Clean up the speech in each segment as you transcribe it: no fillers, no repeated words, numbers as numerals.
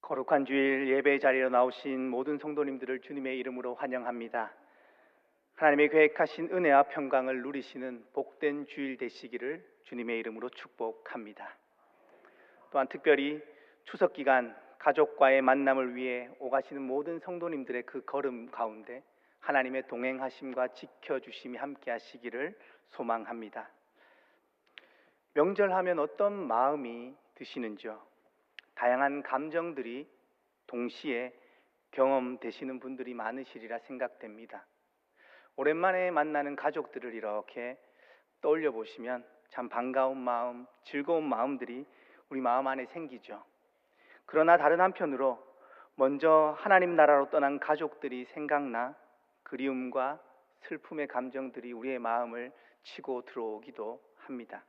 거룩한 주일 예배 자리로 나오신 모든 성도님들을 주님의 이름으로 환영합니다. 하나님의 계획하신 은혜와 평강을 누리시는 복된 주일 되시기를 주님의 이름으로 축복합니다. 또한 특별히 추석 기간 가족과의 만남을 위해 오가시는 모든 성도님들의 그 걸음 가운데 하나님의 동행하심과 지켜주심이 함께 하시기를 소망합니다. 명절하면 어떤 마음이 드시는지요? 다양한 감정들이 동시에 경험되시는 분들이 많으시리라 생각됩니다. 오랜만에 만나는 가족들을 이렇게 떠올려 보시면 참 반가운 마음, 즐거운 마음들이 우리 마음 안에 생기죠. 그러나 다른 한편으로 먼저 하나님 나라로 떠난 가족들이 생각나 그리움과 슬픔의 감정들이 우리의 마음을 치고 들어오기도 합니다.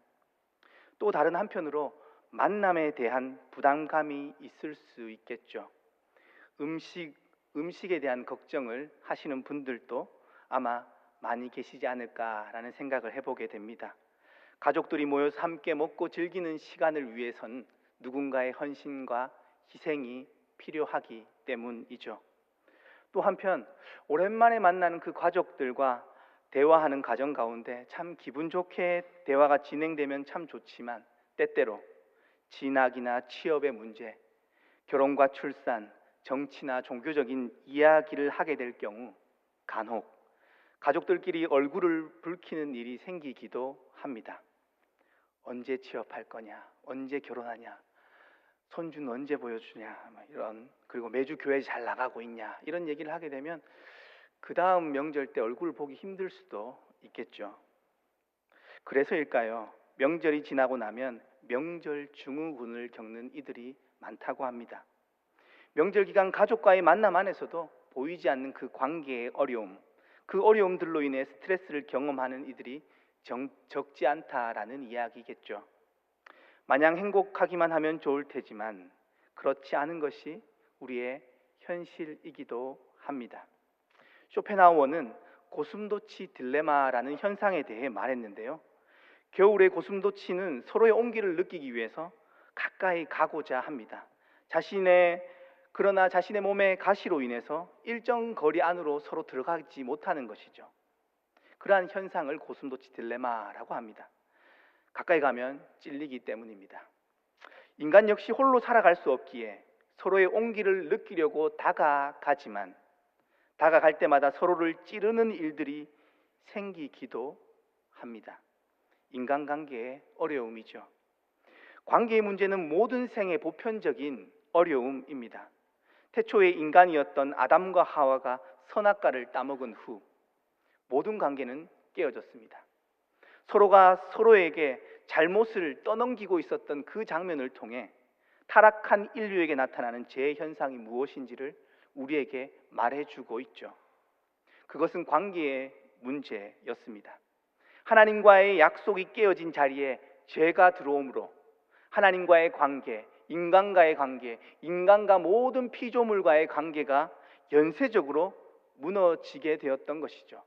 또 다른 한편으로 만남에 대한 부담감이 있을 수 있겠죠. 음식에 대한 걱정을 하시는 분들도 아마 많이 계시지 않을까라는 생각을 해보게 됩니다. 가족들이 모여서 함께 먹고 즐기는 시간을 위해선 누군가의 헌신과 희생이 필요하기 때문이죠. 또 한편 오랜만에 만나는 그 가족들과 대화하는 과정 가운데 참 기분 좋게 대화가 진행되면 참 좋지만 때때로 진학이나 취업의 문제, 결혼과 출산, 정치나 종교적인 이야기를 하게 될 경우 간혹 가족들끼리 얼굴을 붉히는 일이 생기기도 합니다. 언제 취업할 거냐, 언제 결혼하냐, 손주는 언제 보여주냐, 이런, 그리고 매주 교회 잘 나가고 있냐, 이런 얘기를 하게 되면 그 다음 명절 때 얼굴 보기 힘들 수도 있겠죠. 그래서일까요? 명절이 지나고 나면 명절 증후군을 겪는 이들이 많다고 합니다. 명절 기간 가족과의 만남 안에서도 보이지 않는 그 관계의 어려움, 그 어려움들로 인해 스트레스를 경험하는 이들이 적지 않다라는 이야기겠죠. 마냥 행복하기만 하면 좋을 테지만 그렇지 않은 것이 우리의 현실이기도 합니다. 쇼펜하우어는 고슴도치 딜레마라는 현상에 대해 말했는데요. 겨울의 고슴도치는 서로의 온기를 느끼기 위해서 가까이 가고자 합니다. 그러나 자신의 몸의 가시로 인해서 일정 거리 안으로 서로 들어가지 못하는 것이죠. 그러한 현상을 고슴도치 딜레마라고 합니다. 가까이 가면 찔리기 때문입니다. 인간 역시 홀로 살아갈 수 없기에 서로의 온기를 느끼려고 다가가지만 다가갈 때마다 서로를 찌르는 일들이 생기기도 합니다. 인간관계의 어려움이죠. 관계의 문제는 모든 생의 보편적인 어려움입니다. 태초의 인간이었던 아담과 하와가 선악과를 따먹은 후 모든 관계는 깨어졌습니다. 서로가 서로에게 잘못을 떠넘기고 있었던 그 장면을 통해 타락한 인류에게 나타나는 재현상이 무엇인지를 우리에게 말해주고 있죠. 그것은 관계의 문제였습니다. 하나님과의 약속이 깨어진 자리에 죄가 들어오므로 하나님과의 관계, 인간과의 관계, 인간과 모든 피조물과의 관계가 연쇄적으로 무너지게 되었던 것이죠.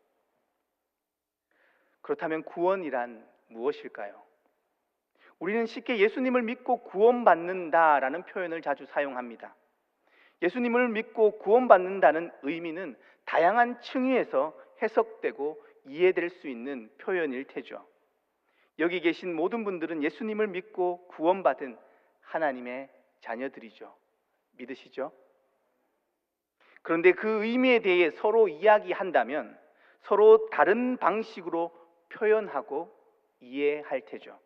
그렇다면 구원이란 무엇일까요? 우리는 쉽게 예수님을 믿고 구원받는다라는 표현을 자주 사용합니다. 예수님을 믿고 구원받는다는 의미는 다양한 층위에서 해석되고 이해될 수 있는 표현일 테죠. 여기 계신 모든 분들은 예수님을 믿고 구원받은 하나님의 자녀들이죠. 믿으시죠? 그런데 그 의미에 대해 서로 이야기한다면 서로 다른 방식으로 표현하고 이해할 테죠.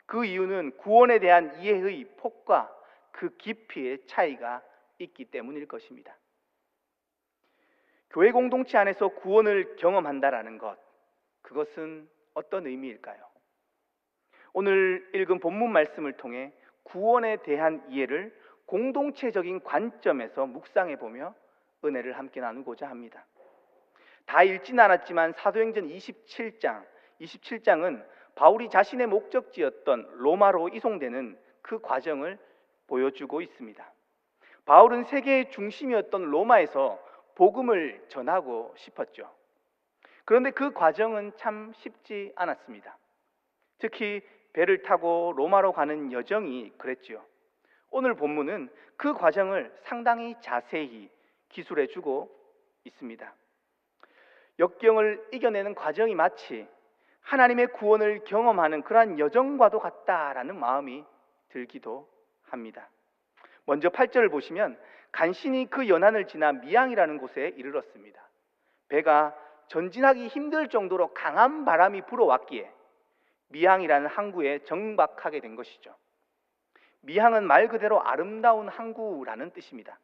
그 이유는 구원에 대한 이해의 폭과 그 깊이의 차이가 있기 때문일 것입니다. 교회 공동체 안에서 구원을 경험한다라는 것, 그것은 어떤 의미일까요? 오늘 읽은 본문 말씀을 통해 구원에 대한 이해를 공동체적인 관점에서 묵상해 보며 은혜를 함께 나누고자 합니다. 다 읽진 않았지만 사도행전 27장은 바울이 자신의 목적지였던 로마로 이송되는 그 과정을 보여주고 있습니다. 바울은 세계의 중심이었던 로마에서 복음을 전하고 싶었죠. 그런데 그 과정은 참 쉽지 않았습니다. 특히 배를 타고 로마로 가는 여정이 그랬죠. 오늘 본문은 그 과정을 상당히 자세히 기술해주고 있습니다. 역경을 이겨내는 과정이 마치 하나님의 구원을 경험하는 그러한 여정과도 같다라는 마음이 들기도 합니다. 먼저 8절을 보시면 간신히 그 연안을 지나 미양이라는 곳에 이르렀습니다. 배가 전진하기 힘들 정도로 강한 바람이 불어왔기에 미양이라는 항구에 정박하게 된 것이죠. 미양은 말 그대로 아름다운 항구라는 뜻입니다.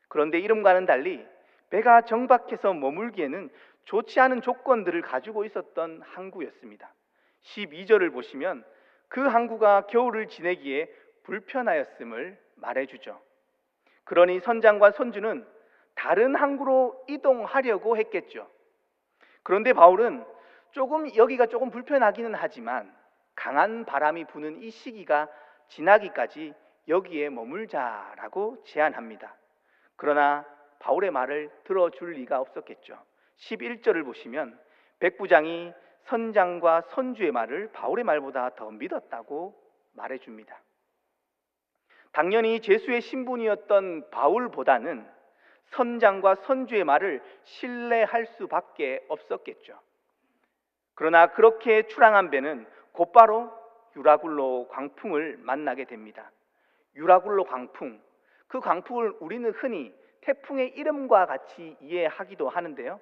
그런데 이름과는 달리 배가 정박해서 머물기에는 좋지 않은 조건들을 가지고 있었던 항구였습니다. 12절을 보시면 그 항구가 겨울을 지내기에 불편하였음을 말해주죠. 그러니 선장과 선주는 다른 항구로 이동하려고 했겠죠. 그런데 바울은 여기가 조금 불편하기는 하지만 강한 바람이 부는 이 시기가 지나기까지 여기에 머물자라고 제안합니다. 그러나 바울의 말을 들어줄 리가 없었겠죠. 11절을 보시면 백부장이 선장과 선주의 말을 바울의 말보다 더 믿었다고 말해줍니다. 당연히 제수의 신분이었던 바울보다는 선장과 선주의 말을 신뢰할 수밖에 없었겠죠. 그러나 그렇게 출항한 배는 곧바로 유라굴로 광풍을 만나게 됩니다. 유라굴로 광풍, 그 광풍을 우리는 흔히 태풍의 이름과 같이 이해하기도 하는데요,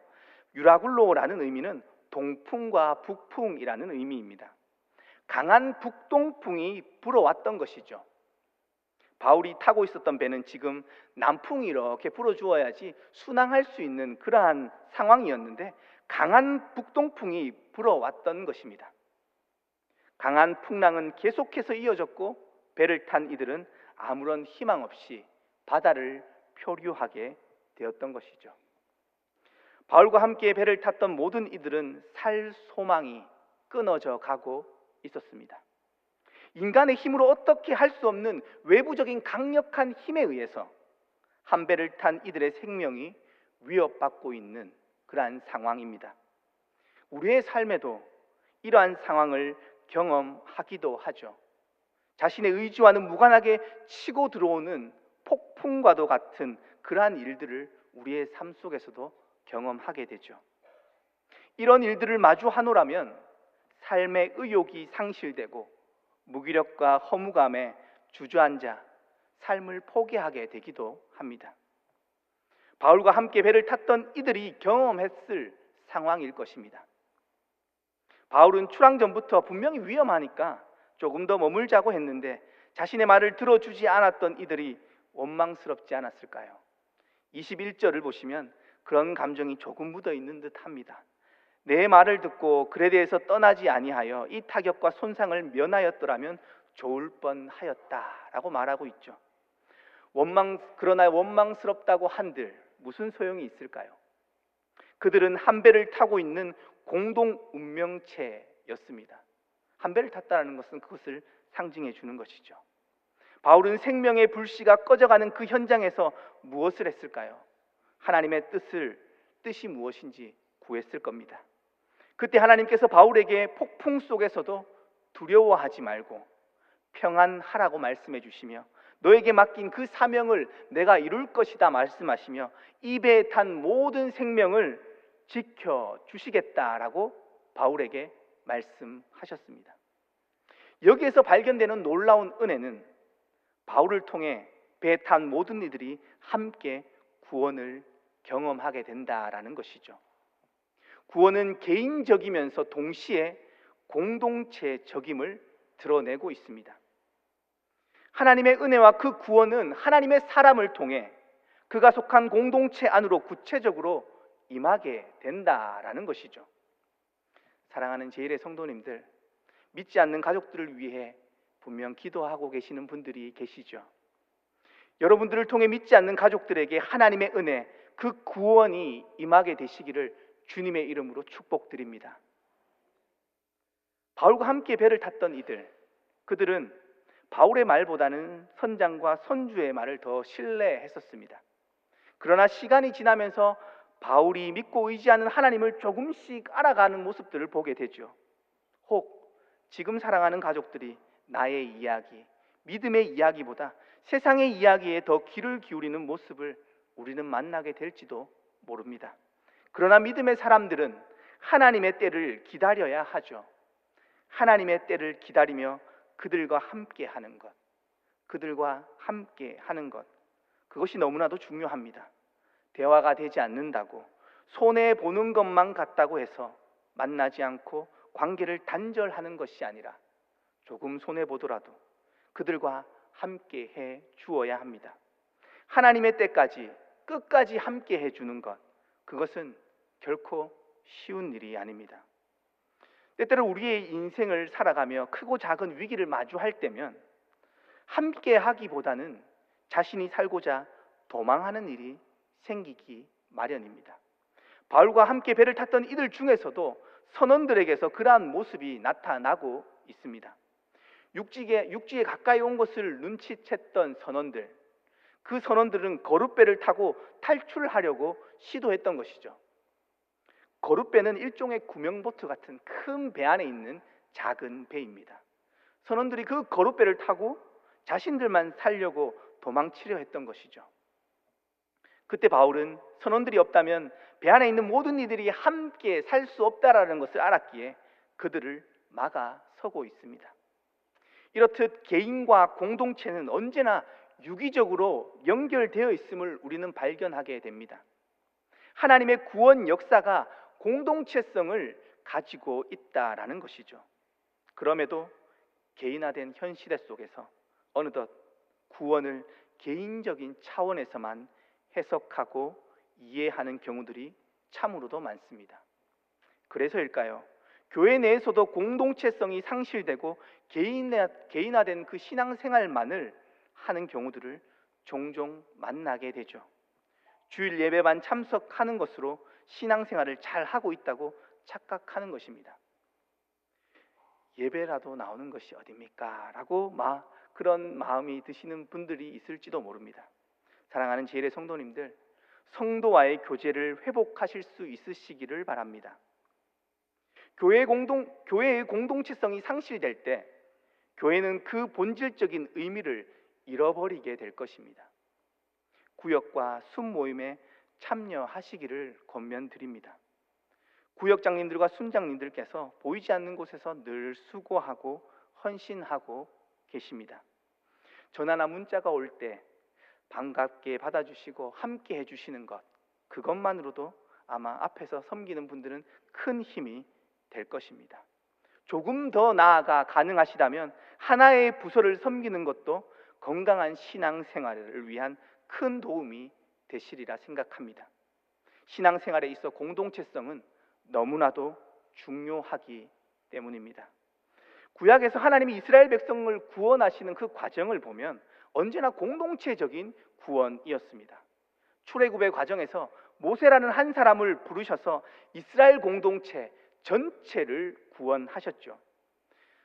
유라굴로라는 의미는 동풍과 북풍이라는 의미입니다. 강한 북동풍이 불어왔던 것이죠. 바울이 타고 있었던 배는 지금 남풍이 이렇게 불어주어야지 순항할 수 있는 그러한 상황이었는데 강한 북동풍이 불어왔던 것입니다. 강한 풍랑은 계속해서 이어졌고 배를 탄 이들은 아무런 희망 없이 바다를 표류하게 되었던 것이죠. 바울과 함께 배를 탔던 모든 이들은 살 소망이 끊어져 가고 있었습니다. 인간의 힘으로 어떻게 할 수 없는 외부적인 강력한 힘에 의해서 한 배를 탄 이들의 생명이 위협받고 있는 그러한 상황입니다. 우리의 삶에도 이러한 상황을 경험하기도 하죠. 자신의 의지와는 무관하게 치고 들어오는 폭풍과도 같은 그러한 일들을 우리의 삶 속에서도 경험하게 되죠. 이런 일들을 마주하노라면 삶의 의욕이 상실되고 무기력과 허무감에 주저앉아 삶을 포기하게 되기도 합니다. 바울과 함께 배를 탔던 이들이 경험했을 상황일 것입니다. 바울은 출항 전부터 분명히 위험하니까 조금 더 머물자고 했는데 자신의 말을 들어주지 않았던 이들이 원망스럽지 않았을까요? 21절을 보시면 그런 감정이 조금 묻어 있는 듯합니다. 내 말을 듣고 그에 대해서 떠나지 아니하여 이 타격과 손상을 면하였더라면 좋을 뻔하였다라고 말하고 있죠. 그러나 원망스럽다고 한들 무슨 소용이 있을까요? 그들은 한 배를 타고 있는 공동 운명체였습니다. 한 배를 탔다는 것은 그것을 상징해 주는 것이죠. 바울은 생명의 불씨가 꺼져가는 그 현장에서 무엇을 했을까요? 하나님의 뜻이 무엇인지 구했을 겁니다. 그때 하나님께서 바울에게 폭풍 속에서도 두려워하지 말고 평안하라고 말씀해 주시며 너에게 맡긴 그 사명을 내가 이룰 것이다 말씀하시며 이 배에 탄 모든 생명을 지켜주시겠다라고 바울에게 말씀하셨습니다. 여기에서 발견되는 놀라운 은혜는 바울을 통해 배에 탄 모든 이들이 함께 구원을 경험하게 된다라는 것이죠. 구원은 개인적이면서 동시에 공동체적임을 드러내고 있습니다. 하나님의 은혜와 그 구원은 하나님의 사람을 통해 그가 속한 공동체 안으로 구체적으로 임하게 된다라는 것이죠. 사랑하는 제1의 성도님들, 믿지 않는 가족들을 위해 분명 기도하고 계시는 분들이 계시죠. 여러분들을 통해 믿지 않는 가족들에게 하나님의 은혜, 그 구원이 임하게 되시기를 주님의 이름으로 축복드립니다. 바울과 함께 배를 탔던 그들은 바울의 말보다는 선장과 선주의 말을 더 신뢰했었습니다. 그러나 시간이 지나면서 바울이 믿고 의지하는 하나님을 조금씩 알아가는 모습들을 보게 되죠. 혹 지금 사랑하는 가족들이 나의 이야기, 믿음의 이야기보다 세상의 이야기에 더 귀를 기울이는 모습을 우리는 만나게 될지도 모릅니다. 그러나 믿음의 사람들은 하나님의 때를 기다려야 하죠. 하나님의 때를 기다리며 그들과 함께 하는 것, 그들과 함께 하는 것, 그것이 너무나도 중요합니다. 대화가 되지 않는다고, 손해보는 것만 같다고 해서 만나지 않고 관계를 단절하는 것이 아니라 조금 손해보더라도 그들과 함께 해 주어야 합니다. 하나님의 때까지 끝까지 함께 해주는 것, 그것은 결코 쉬운 일이 아닙니다. 때때로 우리의 인생을 살아가며 크고 작은 위기를 마주할 때면 함께 하기보다는 자신이 살고자 도망하는 일이 생기기 마련입니다. 바울과 함께 배를 탔던 이들 중에서도 선원들에게서 그러한 모습이 나타나고 있습니다. 육지에 가까이 온 것을 눈치챘던 선원들, 그 선원들은 거룻배를 타고 탈출하려고 시도했던 것이죠. 거룻배는 일종의 구명보트 같은 큰 배 안에 있는 작은 배입니다. 선원들이 그 거룻배를 타고 자신들만 살려고 도망치려 했던 것이죠. 그때 바울은 선원들이 없다면 배 안에 있는 모든 이들이 함께 살 수 없다라는 것을 알았기에 그들을 막아서고 있습니다. 이렇듯 개인과 공동체는 언제나 유기적으로 연결되어 있음을 우리는 발견하게 됩니다. 하나님의 구원 역사가 공동체성을 가지고 있다라는 것이죠. 그럼에도 개인화된 현 시대 속에서 어느덧 구원을 개인적인 차원에서만 해석하고 이해하는 경우들이 참으로도 많습니다. 그래서일까요? 교회 내에서도 공동체성이 상실되고 개인화된 그 신앙생활만을 하는 경우들을 종종 만나게 되죠. 주일 예배만 참석하는 것으로 신앙생활을 잘 하고 있다고 착각하는 것입니다. 예배라도 나오는 것이 어딥니까? 라고 그런 마음이 드시는 분들이 있을지도 모릅니다. 사랑하는 제1의 성도님들, 성도와의 교제를 회복하실 수 있으시기를 바랍니다. 교회의 공동체성이 상실될 때 교회는 그 본질적인 의미를 잃어버리게 될 것입니다. 구역과 순모임에 참여하시기를 권면드립니다. 구역장님들과 순장님들께서 보이지 않는 곳에서 늘 수고하고 헌신하고 계십니다. 전화나 문자가 올 때 반갑게 받아주시고 함께 해주시는 것, 그것만으로도 아마 앞에서 섬기는 분들은 큰 힘이 될 것입니다. 조금 더 나아가 가능하시다면 하나의 부서를 섬기는 것도 건강한 신앙생활을 위한 큰 도움이 되시리라 생각합니다. 신앙생활에 있어 공동체성은 너무나도 중요하기 때문입니다. 구약에서 하나님이 이스라엘 백성을 구원하시는 그 과정을 보면 언제나 공동체적인 구원이었습니다. 출애굽의 과정에서 모세라는 한 사람을 부르셔서 이스라엘 공동체 전체를 구원하셨죠.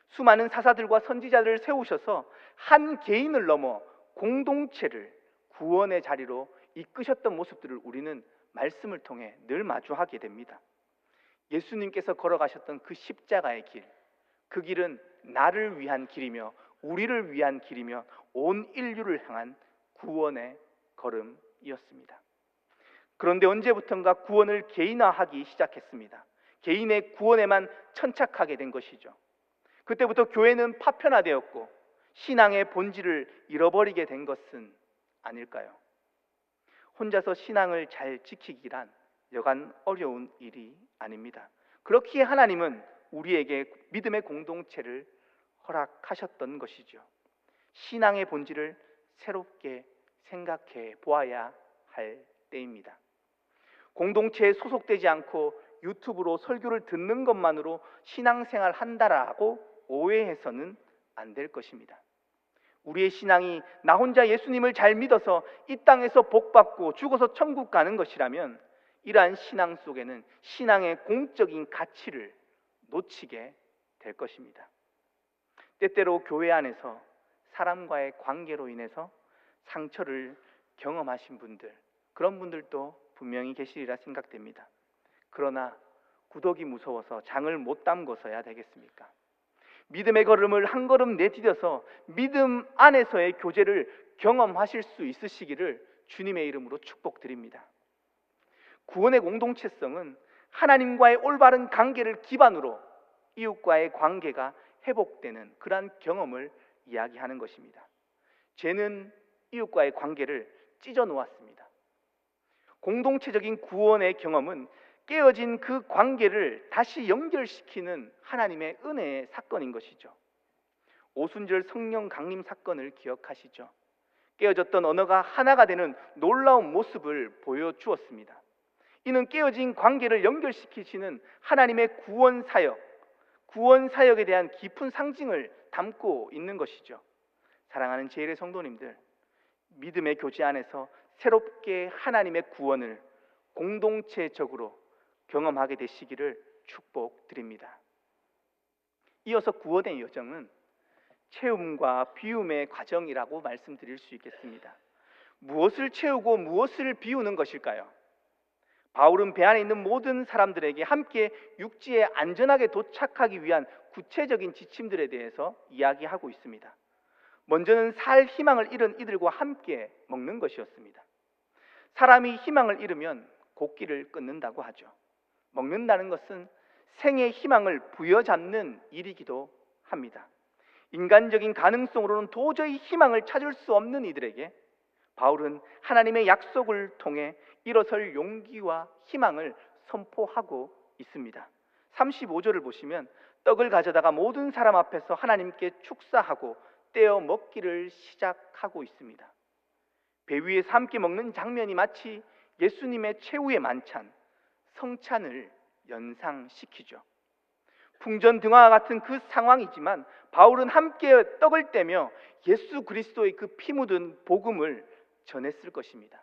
수많은 사사들과 선지자들을 세우셔서 한 개인을 넘어 공동체를 구원의 자리로 이끄셨던 모습들을 우리는 말씀을 통해 늘 마주하게 됩니다. 예수님께서 걸어가셨던 그 십자가의 길, 그 길은 나를 위한 길이며 우리를 위한 길이며 온 인류를 향한 구원의 걸음이었습니다. 그런데 언제부턴가 구원을 개인화하기 시작했습니다. 개인의 구원에만 천착하게 된 것이죠. 그때부터 교회는 파편화되었고 신앙의 본질을 잃어버리게 된 것은 아닐까요? 혼자서 신앙을 잘 지키기란 여간 어려운 일이 아닙니다. 그렇기에 하나님은 우리에게 믿음의 공동체를 허락하셨던 것이죠. 신앙의 본질을 새롭게 생각해 보아야 할 때입니다. 공동체에 소속되지 않고 유튜브로 설교를 듣는 것만으로 신앙생활 한다라고 오해해서는 안 될 것입니다. 우리의 신앙이 나 혼자 예수님을 잘 믿어서 이 땅에서 복받고 죽어서 천국 가는 것이라면 이러한 신앙 속에는 신앙의 공적인 가치를 놓치게 될 것입니다. 때때로 교회 안에서 사람과의 관계로 인해서 상처를 경험하신 분들, 그런 분들도 분명히 계시리라 생각됩니다. 그러나 구덕이 무서워서 장을 못 담궈서야 되겠습니까? 믿음의 걸음을 한 걸음 내디뎌서 믿음 안에서의 교제를 경험하실 수 있으시기를 주님의 이름으로 축복드립니다. 구원의 공동체성은 하나님과의 올바른 관계를 기반으로 이웃과의 관계가 회복되는 그러한 경험을 이야기하는 것입니다. 죄는 이웃과의 관계를 찢어 놓았습니다. 공동체적인 구원의 경험은 깨어진 그 관계를 다시 연결시키는 하나님의 은혜의 사건인 것이죠. 오순절 성령 강림 사건을 기억하시죠? 깨어졌던 언어가 하나가 되는 놀라운 모습을 보여주었습니다. 이는 깨어진 관계를 연결시키시는 하나님의 구원 사역에 대한 깊은 상징을 담고 있는 것이죠. 사랑하는 제1의 성도님들, 믿음의 교제 안에서 새롭게 하나님의 구원을 공동체적으로 경험하게 되시기를 축복드립니다. 이어서 구원의 여정은 채움과 비움의 과정이라고 말씀드릴 수 있겠습니다. 무엇을 채우고 무엇을 비우는 것일까요? 바울은 배 안에 있는 모든 사람들에게 함께 육지에 안전하게 도착하기 위한 구체적인 지침들에 대해서 이야기하고 있습니다. 먼저는 살 희망을 잃은 이들과 함께 먹는 것이었습니다. 사람이 희망을 잃으면 곡기를 끊는다고 하죠. 먹는다는 것은 생의 희망을 부여잡는 일이기도 합니다. 인간적인 가능성으로는 도저히 희망을 찾을 수 없는 이들에게 바울은 하나님의 약속을 통해 일어설 용기와 희망을 선포하고 있습니다. 35절을 보시면 떡을 가져다가 모든 사람 앞에서 하나님께 축사하고 떼어 먹기를 시작하고 있습니다. 배 위에서 함께 먹는 장면이 마치 예수님의 최후의 만찬, 성찬을 연상시키죠. 풍전등화와 같은 그 상황이지만 바울은 함께 떡을 떼며 예수 그리스도의 그 피 묻은 복음을 전했을 것입니다.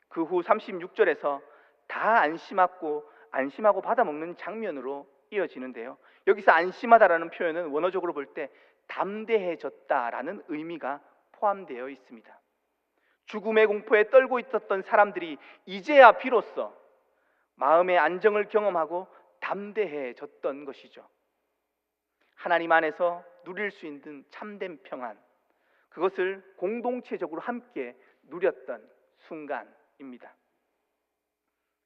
그 후 36절에서 다 안심하고 받아 먹는 장면으로 이어지는데요. 여기서 안심하다라는 표현은 원어적으로 볼 때 담대해졌다라는 의미가 포함되어 있습니다. 죽음의 공포에 떨고 있었던 사람들이 이제야 비로소 마음의 안정을 경험하고 담대해졌던 것이죠. 하나님 안에서 누릴 수 있는 참된 평안, 그것을 공동체적으로 함께 누렸던 순간입니다.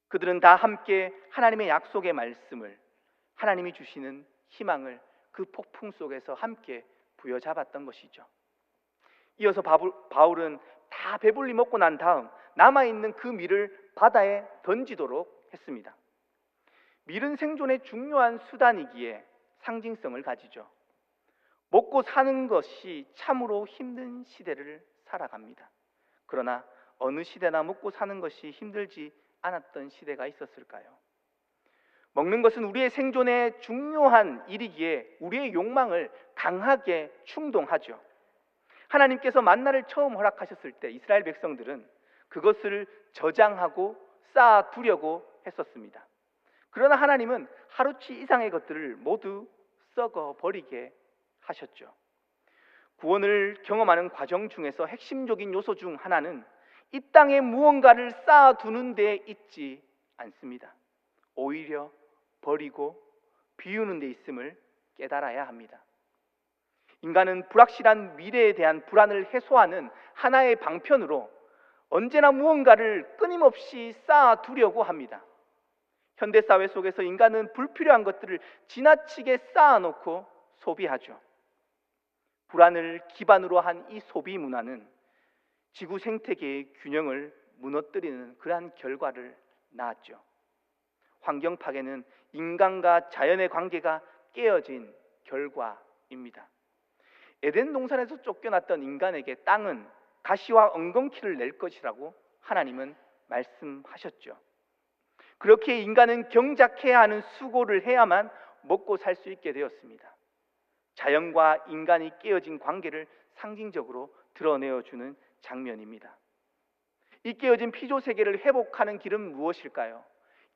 그들은 다 함께 하나님의 약속의 말씀을, 하나님이 주시는 희망을 그 폭풍 속에서 함께 부여잡았던 것이죠. 이어서 바울은 다 배불리 먹고 난 다음 남아있는 그 밀을 바다에 던지도록 했습니다. 밀은 생존의 중요한 수단이기에 상징성을 가지죠. 먹고 사는 것이 참으로 힘든 시대를 살아갑니다. 그러나 어느 시대나 먹고 사는 것이 힘들지 않았던 시대가 있었을까요? 먹는 것은 우리의 생존에 중요한 일이기에 우리의 욕망을 강하게 충동하죠. 하나님께서 만나를 처음 허락하셨을 때 이스라엘 백성들은 그것을 저장하고 쌓아두려고 했었습니다. 그러나 하나님은 하루치 이상의 것들을 모두 썩어 버리게 하셨죠. 구원을 경험하는 과정 중에서 핵심적인 요소 중 하나는 이 땅에 무언가를 쌓아두는 데 있지 않습니다. 오히려 버리고 비우는 데 있음을 깨달아야 합니다. 인간은 불확실한 미래에 대한 불안을 해소하는 하나의 방편으로 언제나 무언가를 끊임없이 쌓아두려고 합니다. 현대사회 속에서 인간은 불필요한 것들을 지나치게 쌓아놓고 소비하죠. 불안을 기반으로 한 이 소비 문화는 지구 생태계의 균형을 무너뜨리는 그러한 결과를 낳았죠. 환경 파괴는 인간과 자연의 관계가 깨어진 결과입니다. 에덴 동산에서 쫓겨났던 인간에게 땅은 가시와 엉겅퀴를 낼 것이라고 하나님은 말씀하셨죠. 그렇게 인간은 경작해야 하는 수고를 해야만 먹고 살 수 있게 되었습니다. 자연과 인간이 깨어진 관계를 상징적으로 드러내어주는 장면입니다. 이 깨어진 피조세계를 회복하는 길은 무엇일까요?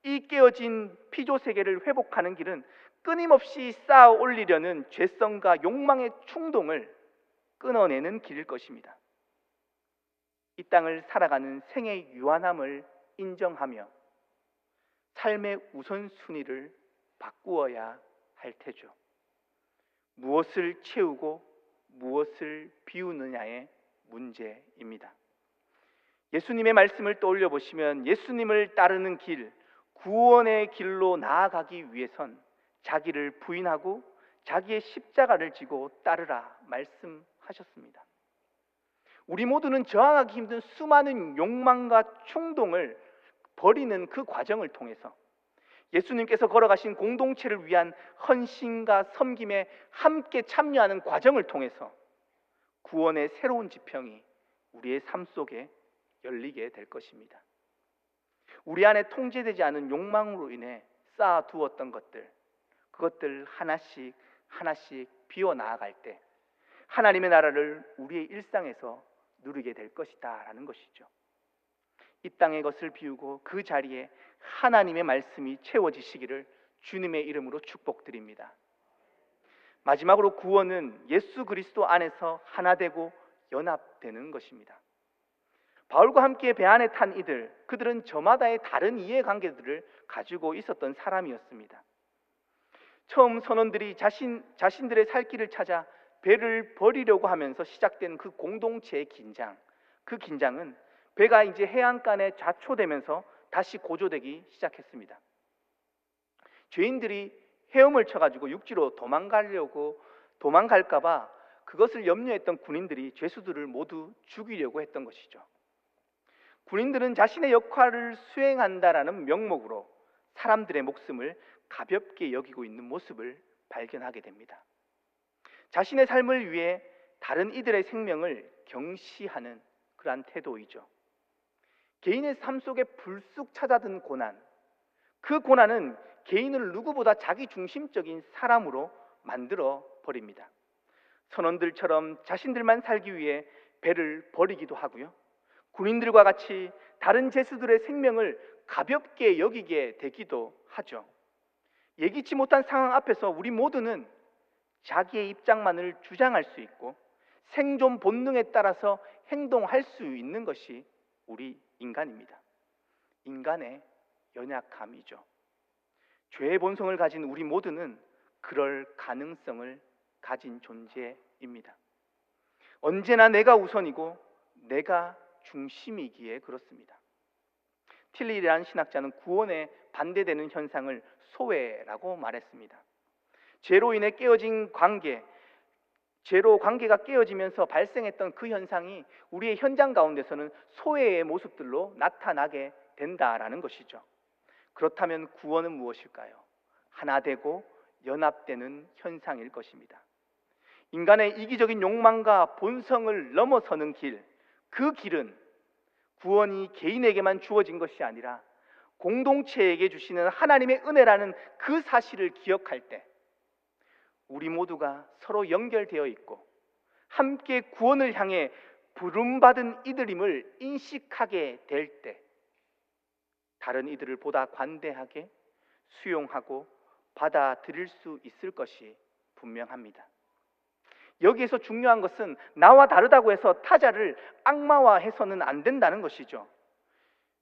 이 깨어진 피조세계를 회복하는 길은 끊임없이 쌓아 올리려는 죄성과 욕망의 충동을 끊어내는 길일 것입니다. 이 땅을 살아가는 생의 유한함을 인정하며 삶의 우선순위를 바꾸어야 할 테죠. 무엇을 채우고 무엇을 비우느냐의 문제입니다. 예수님의 말씀을 떠올려 보시면 예수님을 따르는 길, 구원의 길로 나아가기 위해선 자기를 부인하고 자기의 십자가를 지고 따르라 말씀하셨습니다. 우리 모두는 저항하기 힘든 수많은 욕망과 충동을 버리는 그 과정을 통해서 예수님께서 걸어가신 공동체를 위한 헌신과 섬김에 함께 참여하는 과정을 통해서 구원의 새로운 지평이 우리의 삶 속에 열리게 될 것입니다. 우리 안에 통제되지 않은 욕망으로 인해 쌓아두었던 것들, 그것들 하나씩 하나씩 비워 나아갈 때 하나님의 나라를 우리의 일상에서 누리게 될 것이다 라는 것이죠. 이 땅의 것을 비우고 그 자리에 하나님의 말씀이 채워지시기를 주님의 이름으로 축복드립니다. 마지막으로 구원은 예수 그리스도 안에서 하나 되고 연합되는 것입니다. 바울과 함께 배 안에 탄 이들, 그들은 저마다의 다른 이해관계들을 가지고 있었던 사람이었습니다. 처음 선원들이 자신들의 살 길을 찾아 배를 버리려고 하면서 시작된 그 공동체의 긴장, 그 긴장은 배가 이제 해안간에 좌초되면서 다시 고조되기 시작했습니다. 죄인들이 헤엄을 쳐가지고 육지로 도망갈까봐 그것을 염려했던 군인들이 죄수들을 모두 죽이려고 했던 것이죠. 군인들은 자신의 역할을 수행한다라는 명목으로 사람들의 목숨을 가볍게 여기고 있는 모습을 발견하게 됩니다. 자신의 삶을 위해 다른 이들의 생명을 경시하는 그러한 태도이죠. 개인의 삶 속에 불쑥 찾아든 고난, 그 고난은 개인을 누구보다 자기중심적인 사람으로 만들어 버립니다. 선원들처럼 자신들만 살기 위해 배를 버리기도 하고요, 군인들과 같이 다른 죄수들의 생명을 가볍게 여기게 되기도 하죠. 예기치 못한 상황 앞에서 우리 모두는 자기의 입장만을 주장할 수 있고 생존 본능에 따라서 행동할 수 있는 것이 우리 인간입니다. 인간의 연약함이죠. 죄의 본성을 가진 우리 모두는 그럴 가능성을 가진 존재입니다. 언제나 내가 우선이고 내가 중심이기에 그렇습니다. 틸리라는 신학자는 구원에 반대되는 현상을 소외라고 말했습니다. 죄로 인해 깨어진 관계, 죄로 관계가 깨어지면서 발생했던 그 현상이 우리의 현장 가운데서는 소외의 모습들로 나타나게 된다라는 것이죠. 그렇다면 구원은 무엇일까요? 하나 되고 연합되는 현상일 것입니다. 인간의 이기적인 욕망과 본성을 넘어서는 길, 그 길은 구원이 개인에게만 주어진 것이 아니라 공동체에게 주시는 하나님의 은혜라는 그 사실을 기억할 때 우리 모두가 서로 연결되어 있고 함께 구원을 향해 부름받은 이들임을 인식하게 될 때 다른 이들을 보다 관대하게 수용하고 받아들일 수 있을 것이 분명합니다. 여기에서 중요한 것은 나와 다르다고 해서 타자를 악마화해서는 안 된다는 것이죠.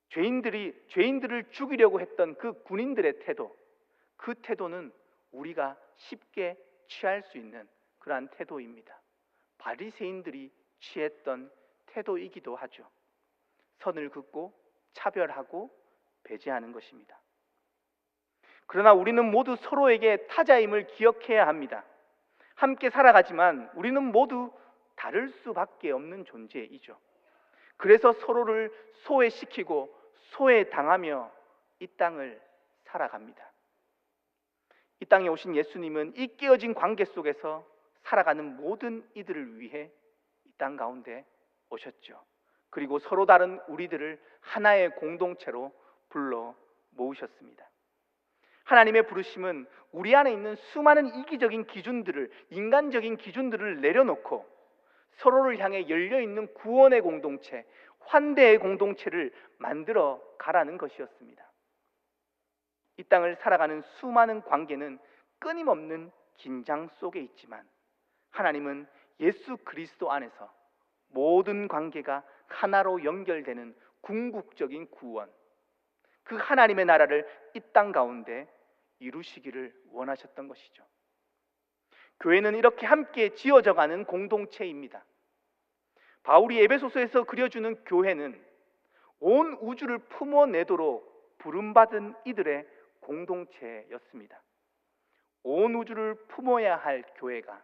죄인들을 죽이려고 했던 그 군인들의 태도, 그 태도는 우리가 쉽게 취할 수 있는 그러한 태도입니다. 바리새인들이 취했던 태도이기도 하죠. 선을 긋고 차별하고 배제하는 것입니다. 그러나 우리는 모두 서로에게 타자임을 기억해야 합니다. 함께 살아가지만 우리는 모두 다를 수밖에 없는 존재이죠. 그래서 서로를 소외시키고 소외당하며 이 땅을 살아갑니다. 이 땅에 오신 예수님은 이 깨어진 관계 속에서 살아가는 모든 이들을 위해 이 땅 가운데 오셨죠. 그리고 서로 다른 우리들을 하나의 공동체로 불러 모으셨습니다. 하나님의 부르심은 우리 안에 있는 수많은 이기적인 기준들을, 인간적인 기준들을 내려놓고 서로를 향해 열려있는 구원의 공동체, 환대의 공동체를 만들어 가라는 것이었습니다. 이 땅을 살아가는 수많은 관계는 끊임없는 긴장 속에 있지만 하나님은 예수 그리스도 안에서 모든 관계가 하나로 연결되는 궁극적인 구원, 그 하나님의 나라를 이 땅 가운데 이루시기를 원하셨던 것이죠. 교회는 이렇게 함께 지어져가는 공동체입니다. 바울이 에베소서에서 그려주는 교회는 온 우주를 품어내도록 부름받은 이들의 공동체였습니다. 온 우주를 품어야 할 교회가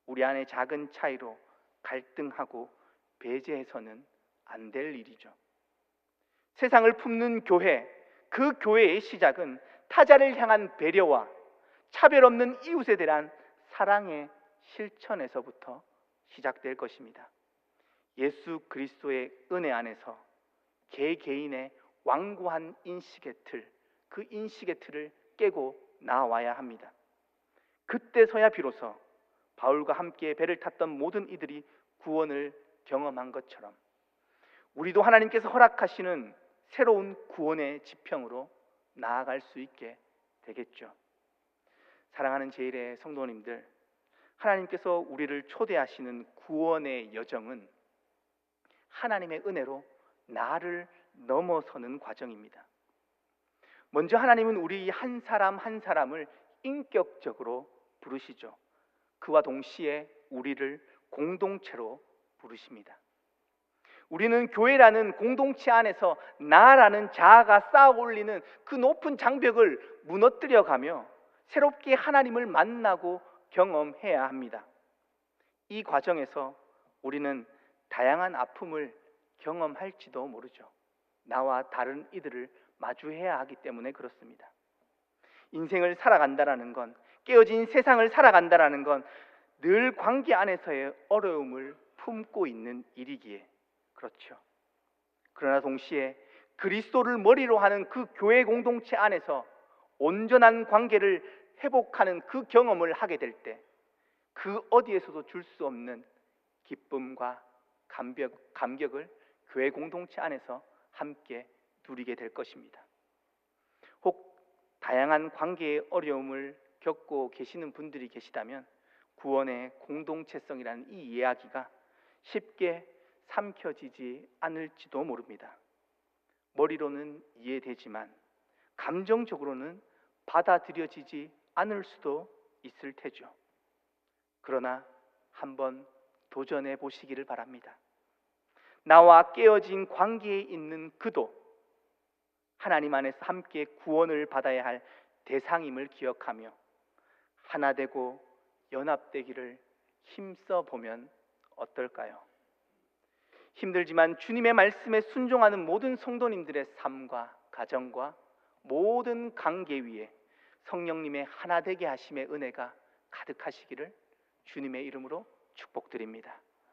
우리 안의 작은 차이로 갈등하고 배제해서는 안 될 일이죠. 세상을 품는 교회, 그 교회의 시작은 타자를 향한 배려와 차별 없는 이웃에 대한 사랑의 실천에서부터 시작될 것입니다. 예수 그리스도의 은혜 안에서 개개인의 완고한 인식의 틀, 그 인식의 틀을 깨고 나와야 합니다. 그때서야 비로소 바울과 함께 배를 탔던 모든 이들이 구원을 경험한 것처럼 우리도 하나님께서 허락하시는 새로운 구원의 지평으로 나아갈 수 있게 되겠죠. 사랑하는 제1의 성도님들, 하나님께서 우리를 초대하시는 구원의 여정은 하나님의 은혜로 나를 넘어서는 과정입니다. 먼저 하나님은 우리 한 사람 한 사람을 인격적으로 부르시죠. 그와 동시에 우리를 공동체로 부르십니다. 우리는 교회라는 공동체 안에서 나라는 자아가 쌓아 올리는 그 높은 장벽을 무너뜨려 가며 새롭게 하나님을 만나고 경험해야 합니다. 이 과정에서 우리는 다양한 아픔을 경험할지도 모르죠. 나와 다른 이들을 마주해야 하기 때문에 그렇습니다. 인생을 살아간다라는 건, 깨어진 세상을 살아간다라는 건 늘 관계 안에서의 어려움을 품고 있는 일이기에 그렇죠. 그러나 동시에 그리스도를 머리로 하는 그 교회 공동체 안에서 온전한 관계를 회복하는 그 경험을 하게 될 때 그 어디에서도 줄 수 없는 기쁨과 감격을 교회 공동체 안에서 함께 누리게 될 것입니다. 혹 다양한 관계의 어려움을 겪고 계시는 분들이 계시다면 구원의 공동체성이라는 이 이야기가 쉽게 삼켜지지 않을지도 모릅니다. 머리로는 이해되지만 감정적으로는 받아들여지지 않을 수도 있을 테죠. 그러나 한번 도전해 보시기를 바랍니다. 나와 깨어진 관계에 있는 그도 하나님 안에서 함께 구원을 받아야 할 대상임을 기억하며 하나 되고 연합되기를 힘써 보면 어떨까요? 힘들지만 주님의 말씀에 순종하는 모든 성도님들의 삶과 가정과 모든 관계 위에 성령님의 하나 되게 하심의 은혜가 가득하시기를 주님의 이름으로 축복드립니다.